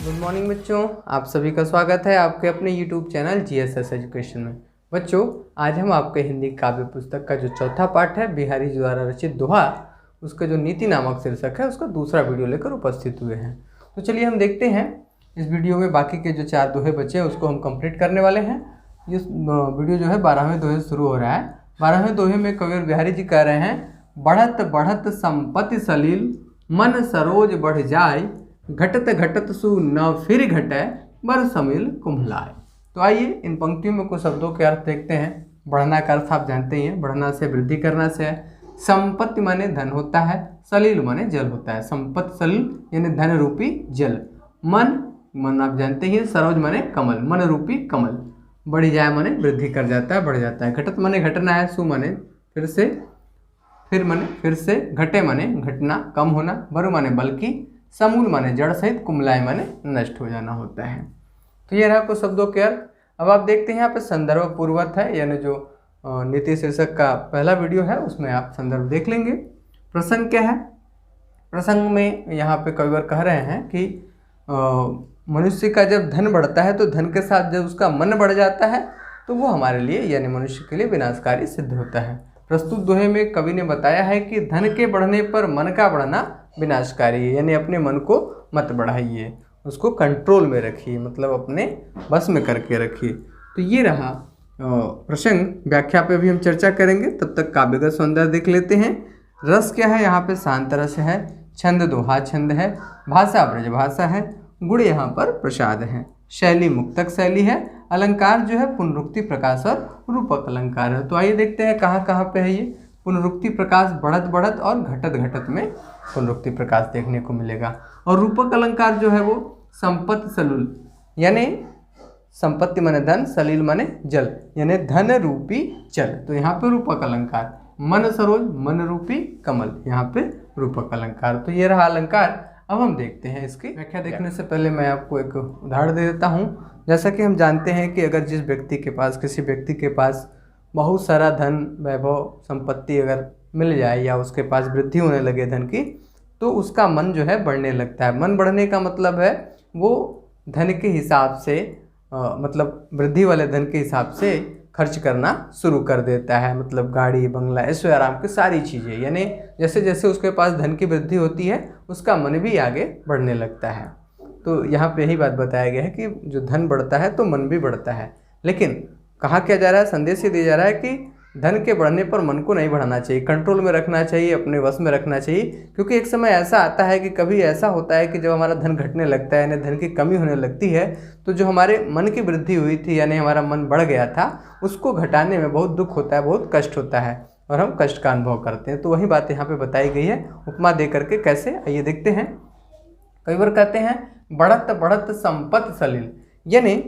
Good morning बच्चों, आप सभी का स्वागत है आपके अपने यूट्यूब चैनल जीएसएस एजुकेशन में। बच्चों, आज हम आपके हिंदी काव्य पुस्तक का जो चौथा पाठ है बिहारी जी द्वारा रचित दोहा, उसका जो नीति नामक शीर्षक है उसका दूसरा वीडियो लेकर उपस्थित हुए हैं। तो चलिए हम देखते हैं इस वीडियो में बाकी के जो 4 दोहे बचे हैं उसको हम कंप्लीट करने वाले हैं। ये वीडियो जो है 12वें दोहे से शुरू हो रहा है। 12वें दोहे में कवि बिहारी जी कह रहे हैं, बढ़त बढ़त संपत्ति सलील, मन सरोज बढ़ जाए, घटत घटत सु न फिर घटै, बर समिल कुम्हलाए। तो आइए इन पंक्तियों में कुछ शब्दों के अर्थ देखते हैं। बढ़ना का अर्थ आप जानते ही हैं, बढ़ना से वृद्धि करना से है। संपत्ति माने धन होता है, सलील माने जल होता है। संपत्ति सलील यानी धन रूपी जल। मन आप जानते ही हैं, सरोज माने कमल, मन रूपी कमल। बढ़ जाए माने वृद्धि कर जाता है, बढ़ जाता है। घटत माने घटना है, सु माने फिर से, फिर माने फिर से, घटे माने घटना कम होना, बरु माने बल्कि, समूल माने जड़ सहित, कुमलाए माने नष्ट हो जाना होता है। तो ये रहा कुछ शब्दों के अर्थ। अब आप देखते हैं यहाँ पे संदर्भ पूर्वक है, यानी जो नीति शीर्षक का पहला वीडियो है उसमें आप संदर्भ देख लेंगे। प्रसंग क्या है? प्रसंग में यहाँ पे कविवर कह रहे हैं कि मनुष्य का जब धन बढ़ता है तो धन के साथ जब उसका मन बढ़ जाता है तो वो हमारे लिए यानी मनुष्य के लिए विनाशकारी सिद्ध होता है। प्रस्तुत दोहे में कवि ने बताया है कि धन के बढ़ने पर मन का बढ़ना विनाशकारी है, यानी अपने मन को मत बढ़ाइए, उसको कंट्रोल में रखिए, मतलब अपने बस में करके रखिए। तो ये रहा प्रसंग। व्याख्या पे भी हम चर्चा करेंगे, तब तक काव्यगत सौंदर्य देख लेते हैं। रस क्या है? यहाँ पे शांत रस है। छंद दोहा छंद है। भाषा ब्रज भाषा है। गुण यहाँ पर प्रसाद है। शैली मुक्तक शैली है। अलंकार जो है पुनरुक्ति प्रकाश और रूपक अलंकार है। तो आइए देखते हैं कहाँ कहाँ पे है ये। पुनरुक्ति प्रकाश बढ़त बढ़त और घटत घटत में पुनरुक्ति प्रकाश देखने को मिलेगा। और रूपक अलंकार जो है वो संपत्ति सलूल, यानी संपत्ति माने धन, सलील माने जल, यानी धन रूपी जल। तो यहाँ पे रूपक अलंकार। मन सरोज मन रूपी कमल, यहाँ पे रूपक अलंकार। तो ये रहा अलंकार। अब हम देखते हैं इसकी व्याख्या। देखने से पहले मैं आपको एक उदाहरण दे देता हूँ। जैसा कि हम जानते हैं कि अगर जिस व्यक्ति के पास, किसी व्यक्ति के पास बहुत सारा धन, वैभव, संपत्ति अगर मिल जाए या उसके पास वृद्धि होने लगे धन की, तो उसका मन जो है बढ़ने लगता है। मन बढ़ने का मतलब है वो धन के हिसाब से मतलब वृद्धि वाले धन के हिसाब से खर्च करना शुरू कर देता है। मतलब गाड़ी बंगला ऐशो आराम की सारी चीज़ें, यानी जैसे जैसे उसके पास धन की वृद्धि होती है उसका मन भी आगे बढ़ने लगता है। तो यहाँ पे यही बात बताया गया है कि जो धन बढ़ता है तो मन भी बढ़ता है। लेकिन कहा क्या जा रहा है? संदेश ये दिया जा रहा है कि धन के बढ़ने पर मन को नहीं बढ़ाना चाहिए, कंट्रोल में रखना चाहिए, अपने वश में रखना चाहिए। क्योंकि एक समय ऐसा आता है कि कभी ऐसा होता है कि जब हमारा धन घटने लगता है, यानी धन की कमी होने लगती है, तो जो हमारे मन की वृद्धि हुई थी, यानी हमारा मन बढ़ गया था, उसको घटाने में बहुत दुख होता है, बहुत कष्ट होता है और हम कष्ट का अनुभव करते हैं। तो वही बात यहाँ पर बताई गई है उपमा दे करके। कैसे? आइए देखते हैं। कई बार कहते हैं बढ़त बढ़त संपत्ति सलील, यानी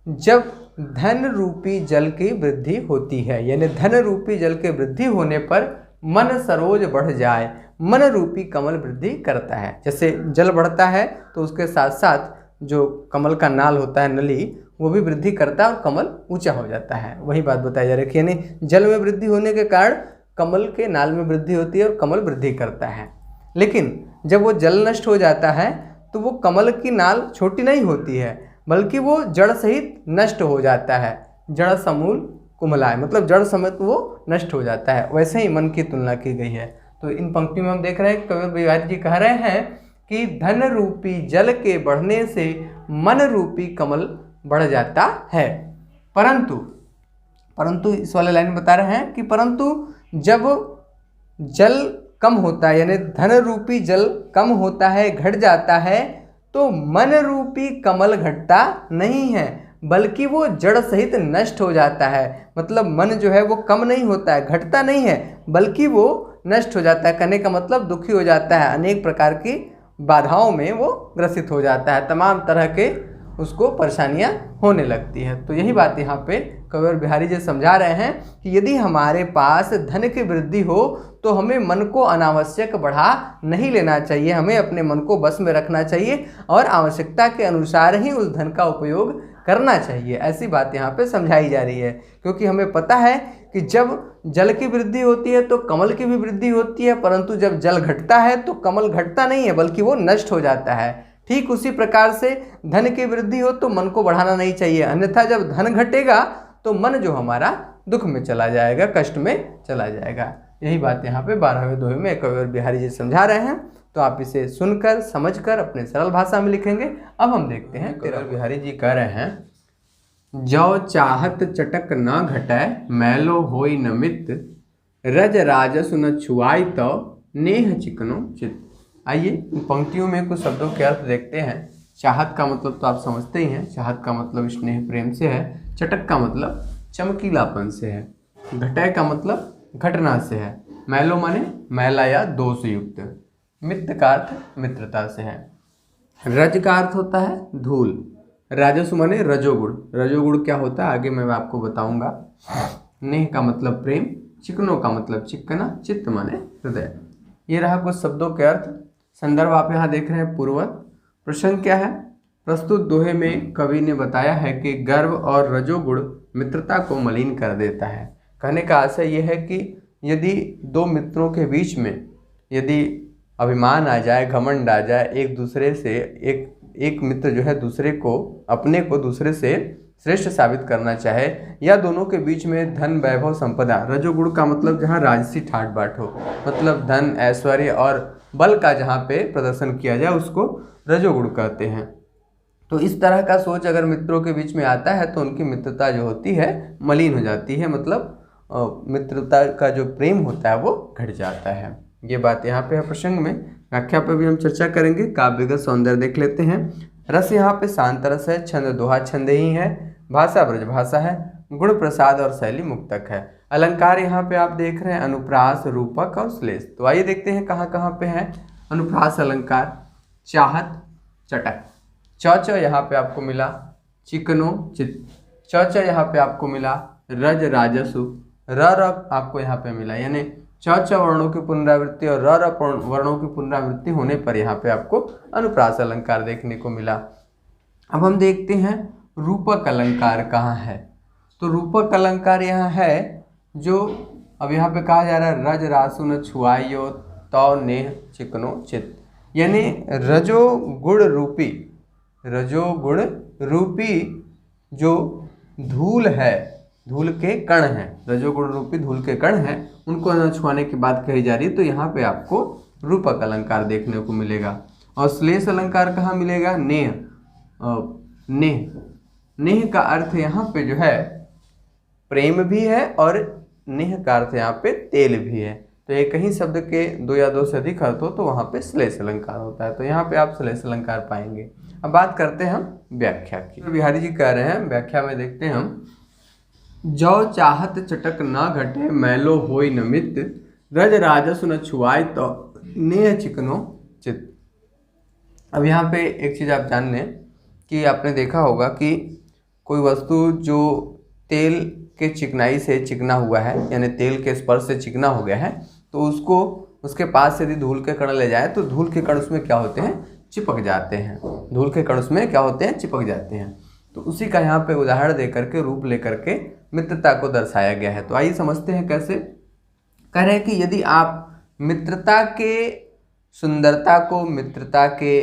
जब धन रूपी जल की वृद्धि होती है, यानी धन रूपी जल के वृद्धि होने पर मन सरोज बढ़ जाए, मन रूपी कमल वृद्धि करता है। जैसे जल बढ़ता है तो उसके साथ साथ जो कमल का नाल होता है, नली, वो भी वृद्धि करता है और कमल ऊंचा हो जाता है। वही बात बताई जा रही है, यानी जल में वृद्धि होने के कारण कमल के नाल में वृद्धि होती है और कमल वृद्धि करता है। लेकिन जब वो जल नष्ट हो जाता है तो वो कमल की नाल छोटी नहीं होती है, बल्कि वो जड़ सहित नष्ट हो जाता है। जड़ समूल कुम्हलाए, मतलब जड़ समेत वो नष्ट हो जाता है। वैसे ही मन की तुलना की गई है। तो इन पंक्तियों में हम देख रहे हैं कवि बिहारी जी कह रहे हैं कि धन रूपी जल के बढ़ने से मन रूपी कमल बढ़ जाता है। परंतु इस वाले लाइन बता रहे हैं कि परंतु जब जल कम होता है, यानी धन रूपी जल कम होता है, घट जाता है, तो मन रूपी कमल घटता नहीं है, बल्कि वो जड़ सहित नष्ट हो जाता है। मतलब मन जो है वो कम नहीं होता है, घटता नहीं है, बल्कि वो नष्ट हो जाता है। कहने का मतलब दुखी हो जाता है, अनेक प्रकार की बाधाओं में वो ग्रसित हो जाता है, तमाम तरह के उसको परेशानियां होने लगती है। तो यही बात यहाँ पे कवि बिहारी जी समझा रहे हैं कि यदि हमारे पास धन की वृद्धि हो तो हमें मन को अनावश्यक बढ़ा नहीं लेना चाहिए, हमें अपने मन को बस में रखना चाहिए और आवश्यकता के अनुसार ही उस धन का उपयोग करना चाहिए। ऐसी बात यहाँ पे समझाई जा रही है, क्योंकि हमें पता है कि जब जल की वृद्धि होती है तो कमल की भी वृद्धि होती है, परंतु जब जल घटता है तो कमल घटता नहीं है, बल्कि वो नष्ट हो जाता है। ठीक उसी प्रकार से धन की वृद्धि हो तो मन को बढ़ाना नहीं चाहिए, अन्यथा जब धन घटेगा तो मन जो हमारा दुख में चला जाएगा, कष्ट में चला जाएगा। यही बात यहाँ पे 12वें दोहे में कवि बिहारी जी समझा रहे हैं। तो आप इसे सुनकर समझकर अपने सरल भाषा में लिखेंगे। अब हम देखते हैं कवि बिहारी जी कह रहे हैं, जौ चाहत चटक न घटै मैलो होई न मित, रज राजस न छुआई तो नेह चिकनो चित। आइए इन पंक्तियों में कुछ शब्दों के अर्थ देखते हैं। चाहत का मतलब तो आप समझते ही हैं, चाहत का मतलब स्नेह प्रेम से है। चटक का मतलब चमकीलापन से है। घटय का मतलब घटना से है। मैलो माने मैला या दोष युक्त। मित्र का अर्थ मित्रता से है। रज का अर्थ होता है धूल। राजस्व माने रजोगुण। रजोगुण क्या होता है आगे मैं आपको बताऊंगा। नेह का मतलब प्रेम। चिकनो का मतलब चिकना। चित्त माने हृदय। ये रहा कुछ शब्दों के अर्थ। संदर्भ आप यहाँ देख रहे हैं पूर्ववत। प्रसंग क्या है? प्रस्तुत दोहे में कवि ने बताया है कि गर्व और रजोगुण मित्रता को मलिन कर देता है। कहने का आशय यह है कि यदि दो मित्रों के बीच में यदि अभिमान आ जाए, घमंड आ जाए, एक दूसरे से एक मित्र जो है दूसरे को अपने को दूसरे से श्रेष्ठ साबित करना चाहे, या दोनों के बीच में धन वैभव संपदा, रजोगुण का मतलब जहाँ राजसी ठाट बाट हो, मतलब धन ऐश्वर्य और बल का जहाँ पे प्रदर्शन किया जाए उसको रजोगुण कहते हैं। तो इस तरह का सोच अगर मित्रों के बीच में आता है तो उनकी मित्रता जो होती है मलिन हो जाती है, मतलब मित्रता का जो प्रेम होता है वो घट जाता है। ये बात यहाँ पे है प्रसंग में। व्याख्या पर भी हम चर्चा करेंगे। काव्यगत सौंदर्य देख लेते हैं। रस यहाँ पे शांत रस है। छंद दोहा छंद ही है। भाषा ब्रज भाषा है। गुण प्रसाद और शैली मुक्तक है। अलंकार यहाँ पे आप देख रहे हैं अनुप्रास, रूपक और श्लेष। तो आइए देखते हैं कहाँ कहाँ पे है अनुप्रास अलंकार। चाहत चटक, चौच यहाँ पे आपको मिला। चिकनो चित, चौच यहाँ पे आपको मिला। रज राजसु, र आपको यहाँ पे मिला, यानी चौच वर्णों की पुनरावृत्ति और र वर्णों की पुनरावृत्ति होने पर यहाँ पे आपको अनुप्रास अलंकार देखने को मिला। अब हम देखते हैं रूपक अलंकार कहाँ है। तो रूपक अलंकार यहाँ है जो अब यहाँ पे कहा जा रहा है रज रासु न छुआइयो तो नेह चिकनो चित, यानी रजोगुण रूपी जो धूल है, धूल के कण हैं, रजोगुण रूपी धूल के कण हैं, उनको न छुआने की बात कही जा रही है। तो यहाँ पे आपको रूपक अलंकार देखने को मिलेगा। और श्लेष अलंकार कहाँ मिलेगा? नेह। नेह का अर्थ यहाँ पे जो है प्रेम भी है और नेह का अर्थ यहाँ पे तेल भी है। तो एक ही शब्द के दो या दो से अधिक अर्थ हो तो वहाँ पे श्लेष अलंकार होता है। तो यहाँ पे आप श्लेष अलंकार पाएंगे। अब बात करते हैं हम व्याख्या की। तो बिहारी जी कह रहे हैं व्याख्या में देखते हैं हम, जौ चाहत चटक न घटे मैलो होई न मित, रज राजसु न छुआई तो नेह चिकनो चित। अब यहाँ पे एक चीज़ आप जान लें कि आपने देखा होगा कि कोई वस्तु जो तेल के चिकनाई से चिकना हुआ है, यानी तेल के स्पर्श से चिकना हो गया है, तो उसको उसके पास से यदि धूल के कण ले जाए तो धूल के कण उसमें क्या होते हैं? चिपक जाते हैं। धूल के कण उसमें क्या होते हैं? चिपक जाते हैं। तो उसी का यहाँ पे उदाहरण दे करके, रूप लेकर के मित्रता को दर्शाया गया है। तो आइए समझते हैं कैसे। कह रहे हैं कि यदि आप मित्रता के सुंदरता को, मित्रता के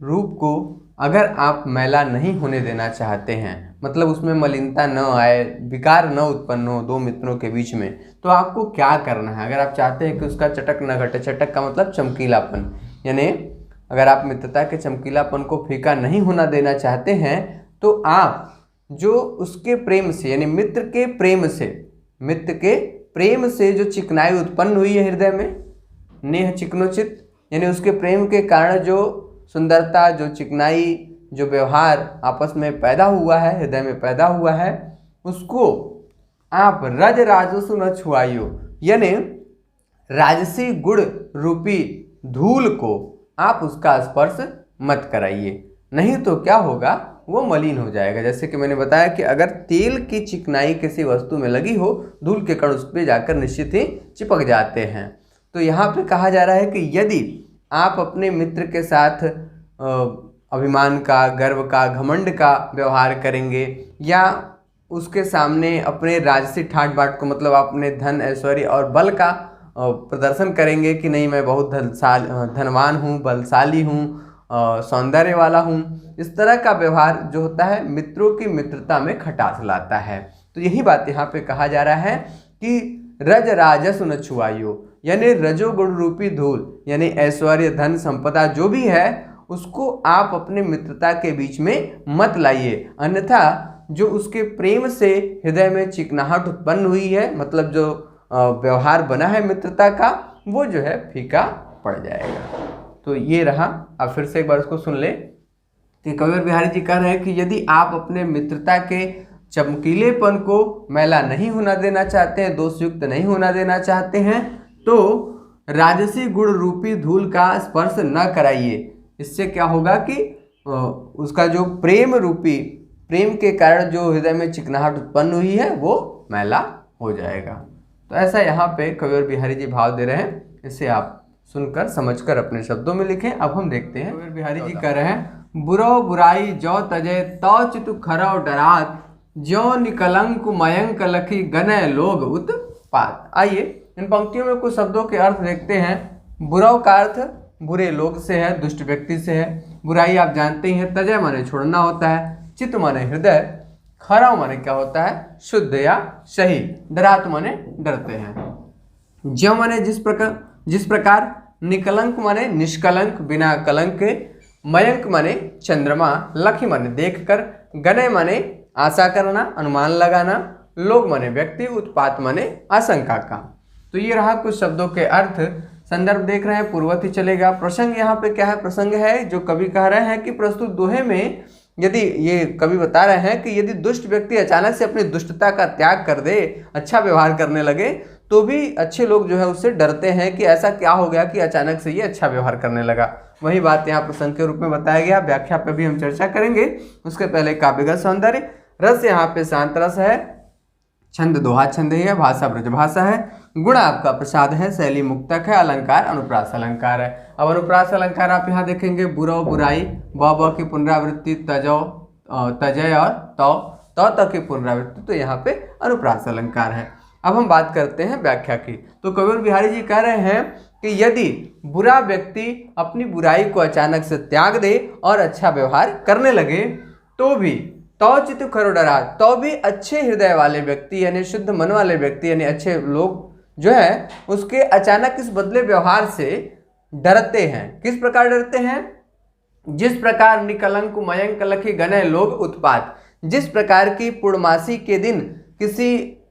रूप को अगर आप मैला नहीं होने देना चाहते हैं, मतलब उसमें मलिनता न आए, विकार न उत्पन्न हो दो मित्रों के बीच में, तो आपको क्या करना है? अगर आप चाहते हैं कि उसका चटक न घटे, चटक का मतलब चमकीलापन, यानी अगर आप मित्रता के चमकीलापन को फीका नहीं होना देना चाहते हैं तो आप जो उसके प्रेम से, यानी मित्र के प्रेम से जो चिकनाई उत्पन्न हुई है हृदय में, नेह चिकनोचित, यानी उसके प्रेम के कारण जो सुंदरता, जो चिकनाई, जो व्यवहार आपस में पैदा हुआ है, हृदय में पैदा हुआ है, उसको आप रज राजसु न छुआइयो, यानी राजसी गुण रूपी धूल को आप उसका स्पर्श मत कराइए, नहीं तो क्या होगा? वो मलिन हो जाएगा। जैसे कि मैंने बताया कि अगर तेल की चिकनाई किसी वस्तु में लगी हो, धूल के कण उस पर जाकर निश्चित ही चिपक जाते हैं। तो यहाँ पे कहा जा रहा है कि यदि आप अपने मित्र के साथ अभिमान का, गर्व का, घमंड का व्यवहार करेंगे, या उसके सामने अपने राजसी ठाट बाट को, मतलब अपने धन ऐश्वर्य और बल का प्रदर्शन करेंगे कि नहीं मैं बहुत धनवान हूँ, बलशाली हूँ सौंदर्य वाला हूँ। इस तरह का व्यवहार जो होता है मित्रों की मित्रता में खटास लाता है। तो यही बात यहाँ पे कहा जा रहा है कि रज राजस न छुआइयो, यानी रजोगुण रूपी धूल यानी ऐश्वर्य धन संपदा जो भी है उसको आप अपने मित्रता के बीच में मत लाइए, अन्यथा जो उसके प्रेम से हृदय में चिकनाहट उत्पन्न हुई है, मतलब जो व्यवहार बना है मित्रता का, वो जो है फीका पड़ जाएगा। तो ये रहा। अब फिर से एक बार उसको सुन ले कि कविवर बिहारी जी कह रहे हैं कि यदि आप अपने मित्रता के चमकीलेपन को मैला नहीं होना देना चाहते हैं, दोषयुक्त नहीं होना देना चाहते हैं, तो राजसी गुण रूपी धूल का स्पर्श न कराइए। इससे क्या होगा कि उसका जो प्रेम के कारण जो हृदय में चिकनाहट उत्पन्न हुई है वो मैला हो जाएगा। तो ऐसा यहाँ पे कविवर बिहारी जी भाव दे रहे हैं, इसे आप सुनकर समझकर अपने शब्दों में लिखें। अब हम देखते हैं कविवर बिहारी जी कह रहे हैं, बुरो बुराई जो तजे तो चितु खरौ डरात, ज्यो निकलंक मयंक लखी गनय लोग उत्पात। आइए इन पंक्तियों में कुछ शब्दों के अर्थ देखते हैं। बुरा का अर्थ बुरे लोग से है, दुष्ट व्यक्ति से है। बुराई आप जानते ही हैं, तजय माने छोड़ना होता है, चित्त माने हृदय, खरा माने क्या होता है, शुद्ध या सही, डरात माने डरते हैं, ज्यो माने जिस प्रकार, निकलंक माने निष्कलंक बिना कलंक के, मयंक माने चंद्रमा, लखी माने देखकर, गनय माने आशा करना, अनुमान लगाना, लोग माने व्यक्ति, उत्पात माने आशंका का। तो ये रहा कुछ शब्दों के अर्थ। संदर्भ देख रहे हैं पूर्वत ही चलेगा। प्रसंग यहाँ पे क्या है, प्रसंग है जो कवि कह रहे हैं कि प्रस्तुत दोहे में यदि, ये कवि बता रहे हैं कि यदि दुष्ट व्यक्ति अचानक से अपनी दुष्टता का त्याग कर दे, अच्छा व्यवहार करने लगे, तो भी अच्छे लोग जो है उससे डरते हैं कि ऐसा क्या हो गया कि अचानक से ये अच्छा व्यवहार करने लगा। वही बात यहाँ प्रसंग के रूप में बताया गया। व्याख्या पे भी हम चर्चा करेंगे, उसके पहले काव्यगत सौंदर्य। रस यहाँ पे शांत रस है, छंद दोहा छंद है, भाषा ब्रजभाषा है, गुण आपका प्रसाद है, शैली मुक्तक है, अलंकार अनुप्रास अलंकार है। अब अनुप्रास अलंकार आप यहाँ देखेंगे, बुरो बुराई, ब की पुनरावृत्ति, तजय और तक की पुनरावृत्ति, तो यहाँ पे अनुप्रास अलंकार है। अब हम बात करते हैं व्याख्या की। तो कविवर बिहारी जी कह रहे हैं कि यदि बुरा व्यक्ति अपनी बुराई को अचानक से त्याग दे और अच्छा व्यवहार करने लगे, तो भी तो चित्त खरो डरा, तो भी अच्छे हृदय वाले व्यक्ति यानी शुद्ध मन वाले व्यक्ति यानी अच्छे लोग जो है उसके अचानक इस बदले व्यवहार से डरते हैं। किस प्रकार डरते हैं, जिस प्रकार निकलंक मयंक लखी गनय लोग उत्पात, जिस प्रकार की पूर्णमासी के दिन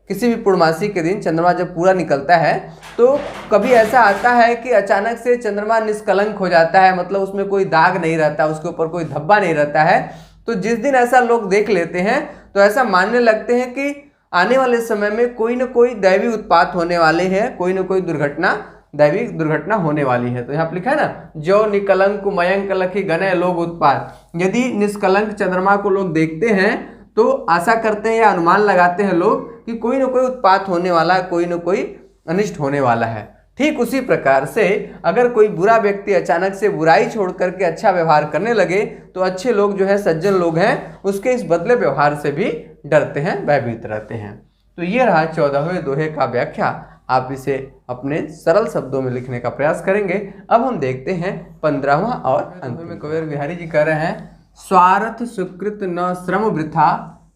किसी भी पूर्णमासी के दिन चंद्रमा जब पूरा निकलता है तो कभी ऐसा आता है कि अचानक से चंद्रमा निष्कलंक हो जाता है, मतलब उसमें कोई दाग नहीं रहता, उसके ऊपर कोई धब्बा नहीं रहता है। तो जिस दिन ऐसा लोग देख लेते हैं तो ऐसा मानने लगते हैं कि आने वाले समय में कोई न कोई दैवी उत्पात होने वाले हैं, कोई न कोई दैवी दुर्घटना होने वाली है। तो यहाँ पर लिखा है ना, जो निकलंक मयंक लखी गनय लोग उत्पात, यदि निष्कलंक चंद्रमा को लोग देखते हैं तो आशा करते हैं या अनुमान लगाते हैं लोग कि कोई न कोई उत्पात होने वाला है, कोई न कोई अनिष्ट होने वाला है। ठीक उसी प्रकार से अगर कोई बुरा व्यक्ति अचानक से बुराई छोड़ करके अच्छा व्यवहार करने लगे तो अच्छे लोग जो है, सज्जन लोग हैं, उसके इस बदले व्यवहार से भी डरते हैं, भयभीत रहते हैं। तो ये रहा 14वें दोहे का व्याख्या। आप इसे अपने सरल शब्दों में लिखने का प्रयास करेंगे। अब हम देखते हैं 15वां और अंत में। कविवर बिहारी जी कह रहे हैं, स्वार्थ सुकृत न श्रम वृथा,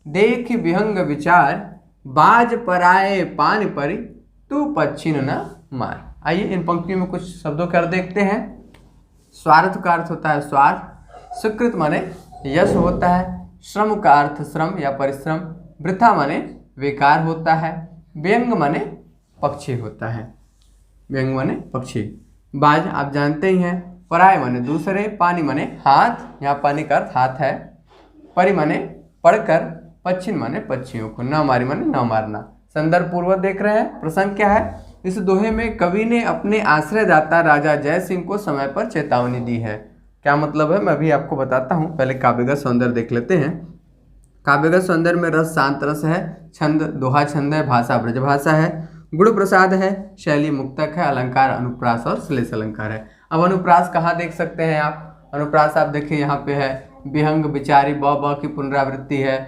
देख विहंग विचार, बाज पराए पान परि, तू पच्छिन न मार। आइए इन पंक्तियों में कुछ शब्दों का अर्थ देखते हैं। स्वार्थ का अर्थ होता है स्वार्थ, सुकृत माने यश होता है, श्रम का अर्थ श्रम या परिश्रम, वृथा माने बेकार होता है, व्यंग माने पक्षी होता है, व्यंग माने पक्षी। बाज आप जानते ही हैं, पराय माने दूसरे, पानी माने हाथ, यहाँ पानी का अर्थ हाथ है, परि माने पढ़कर, पच्छिन माने पक्षियों को, न मारी माने न मारना। संदर्भ पूर्वक देख रहे हैं। प्रसंग क्या है, इस दोहे में कवि ने अपने आश्रयदाता राजा जय सिंह को समय पर चेतावनी दी है। क्या मतलब है, मैं भी आपको बताता हूँ। पहले काव्यगत सौंदर्य देख लेते हैं। काव्यगत सौंदर्य में रस शांत रस है, छंद दोहा छंद है, भाषा ब्रजभाषा है, गुण प्रसाद है, शैली मुक्तक है, अलंकार अनुप्रास और श्लेष अलंकार है। अब अनुप्रास कहाँ देख सकते हैं आप, अनुप्रास आप देखिए यहाँ पे है, विहंग विचारी, ब की पुनरावृत्ति है,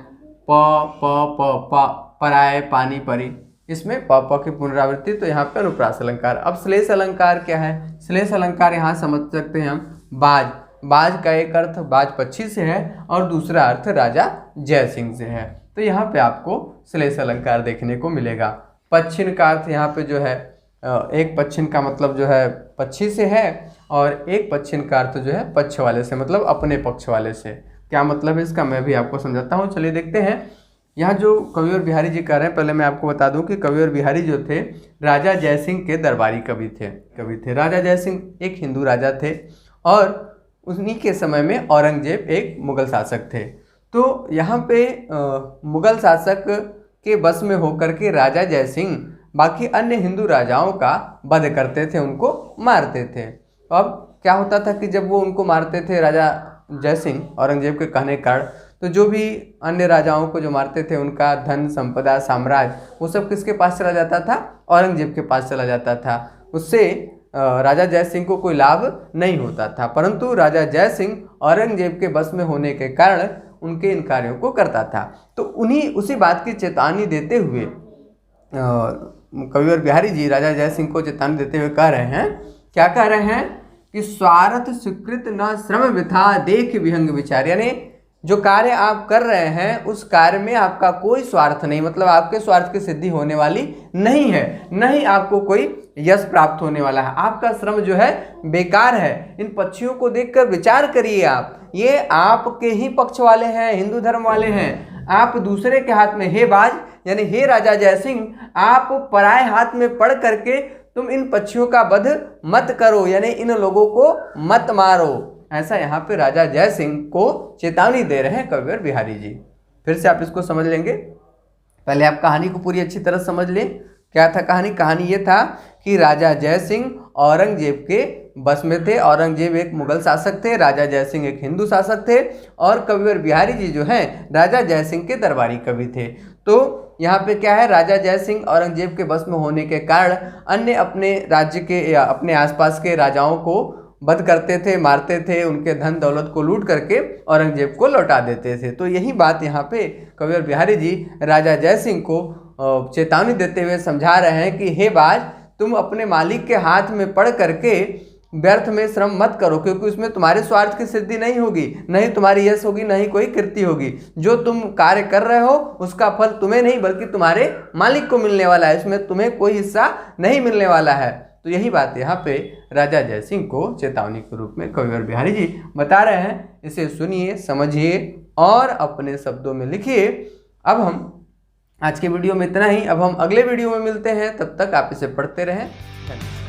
प पराय पानी परी, इसमें प की पुनरावृत्ति, तो यहाँ पे अनुप्रास अलंकार। अब श्लेष अलंकार क्या है, श्लेष अलंकार यहाँ समझ सकते हैं हम, बाज बाज का एक अर्थ बाज पक्षी से है और दूसरा अर्थ राजा जय सिंह से है। तो यहाँ पे आपको श्लेष अलंकार देखने को मिलेगा। पच्छिन का अर्थ यहाँ पे जो है एक पच्छिन का मतलब जो है पक्षी से है और एक पच्छिन का अर्थ जो है पक्ष वाले से, मतलब अपने पक्ष वाले से। क्या मतलब है इसका मैं भी आपको समझाता हूँ। चलिए देखते हैं। यहाँ जो कविवर बिहारी जी कह रहे हैं, पहले मैं आपको बता दूं कि कविवर बिहारी जो थे राजा जयसिंह के दरबारी कवि थे। राजा जयसिंह एक हिंदू राजा थे और उन्हीं के समय में औरंगजेब एक मुगल शासक थे। तो यहाँ पे मुगल शासक के बस में होकर के राजा जयसिंह बाकी अन्य हिंदू राजाओं का वध करते थे, उनको मारते थे। अब क्या होता था कि जब वो उनको मारते थे राजा जयसिंह औरंगजेब के कहने कारण, तो जो भी अन्य राजाओं को जो मारते थे उनका धन संपदा साम्राज्य वो सब किसके पास चला जाता था? औरंगजेब के पास चला जाता था। उससे राजा जयसिंह को कोई लाभ नहीं होता था, परंतु राजा जयसिंह औरंगजेब के बस में होने के कारण उनके इन कार्यों को करता था। तो उसी बात की चेतावनी देते हुए कविवर बिहारी जी राजा जयसिंह को चेतावनी देते हुए कह रहे हैं, क्या कह रहे हैं कि स्वार्थ स्वीकृत न श्रम वृथा देख विहंग विचार, यानी जो कार्य आप कर रहे हैं उस कार्य में आपका कोई स्वार्थ नहीं, मतलब आपके स्वार्थ की सिद्धि होने वाली नहीं है, नहीं आपको कोई यश प्राप्त होने वाला है, आपका श्रम जो है बेकार है। इन पक्षियों को देखकर विचार करिए आप, ये आपके ही पक्ष वाले हैं, हिंदू धर्म वाले हैं। आप दूसरे के हाथ में, हे बाज यानी हे राजा जयसिंह, आप पराए हाथ में पड़ करके तुम इन पक्षियों का वध मत करो, यानी इन लोगों को मत मारो। ऐसा यहाँ पे राजा जय सिंह को चेतावनी दे रहे हैं कविवर बिहारी जी। फिर से आप इसको समझ लेंगे। पहले आप कहानी को पूरी अच्छी तरह समझ लें। क्या था कहानी? कहानी ये था कि राजा जय सिंह औरंगजेब के बस में थे। औरंगजेब एक मुगल शासक थे, राजा जय सिंह एक हिंदू शासक थे और कविवर बिहारी जी जो हैं राजा जय सिंह के दरबारी कवि थे। तो यहाँ पे क्या है, राजा जय सिंह औरंगजेब के बस में होने के कारण अन्य अपने राज्य के या अपने आसपास के राजाओं को वध करते थे, मारते थे, उनके धन दौलत को लूट करके औरंगजेब को लौटा देते थे। तो यही बात यहाँ पे कविवर बिहारी जी राजा जय सिंह को चेतावनी देते हुए समझा रहे हैं कि हे बाज, तुम अपने मालिक के हाथ में पड़ करके व्यर्थ में श्रम मत करो, क्योंकि उसमें तुम्हारे स्वार्थ की सिद्धि नहीं होगी, नहीं तुम्हारी यश होगी, नहीं कोई कीर्ति होगी। जो तुम कार्य कर रहे हो उसका फल तुम्हें नहीं बल्कि तुम्हारे मालिक को मिलने वाला है, इसमें तुम्हें कोई हिस्सा नहीं मिलने वाला है। तो यही बात यहाँ पे राजा जय सिंह को चेतावनी के रूप में कविवर बिहारी जी बता रहे हैं। इसे सुनिए, समझिए और अपने शब्दों में लिखिए। अब हम आज के वीडियो में इतना ही, अब हम अगले वीडियो में मिलते हैं, तब तक आप इसे पढ़ते रहें। धन्यवाद।